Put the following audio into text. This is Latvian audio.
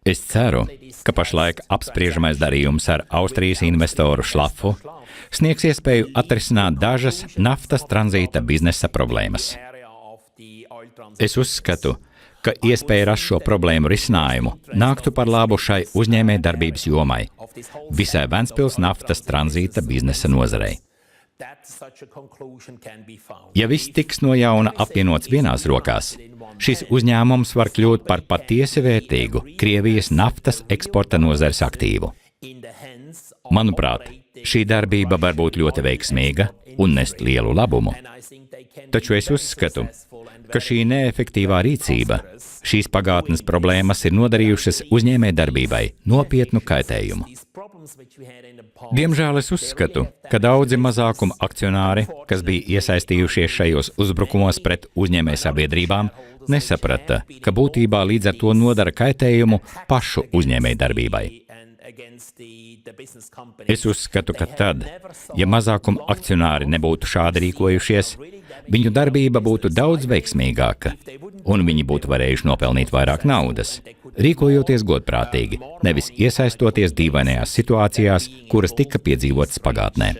Es ceru, ka pašlaik apspriežamais darījums ar Austrijas investoru Schlaffu sniegs iespēju atrisināt dažas naftas tranzīta biznesa problēmas. Es uzskatu, ka iespēja rast šo problēmu risinājumu nāktu par labu šai uzņēmējdarbības jomai, visai Ventspils naftas tranzīta biznesa nozarei. Ja viss tiks no jauna apvienots vienās rokās, šis uzņēmums var kļūt par patiesi vērtīgu Krievijas naftas eksporta nozares aktīvu. Manuprāt, šī darbība var būt ļoti veiksmīga un nest lielu labumu. Taču es uzskatu, ka šī neefektīvā rīcība, šīs pagātnes problēmas ir nodarījušas uzņēmējdarbībai nopietnu kaitējumu. Diemžēl es uzskatu, ka daudzi mazākuma akcionāri, kas bija iesaistījušies šajos uzbrukumos pret uzņēmējsabiedrībām, nesaprata, ka būtībā līdz ar to nodara kaitējumu pašu uzņēmējdarbībai. Es uzskatu, ka tad, ja mazākuma akcionāri nebūtu šādi rīkojušies, viņu darbība būtu daudz veiksmīgāka, un viņi būtu varējuši nopelnīt vairāk naudas, rīkojoties godprātīgi, nevis iesaistoties dīvainajās situācijās, kuras tika piedzīvotas pagātnē.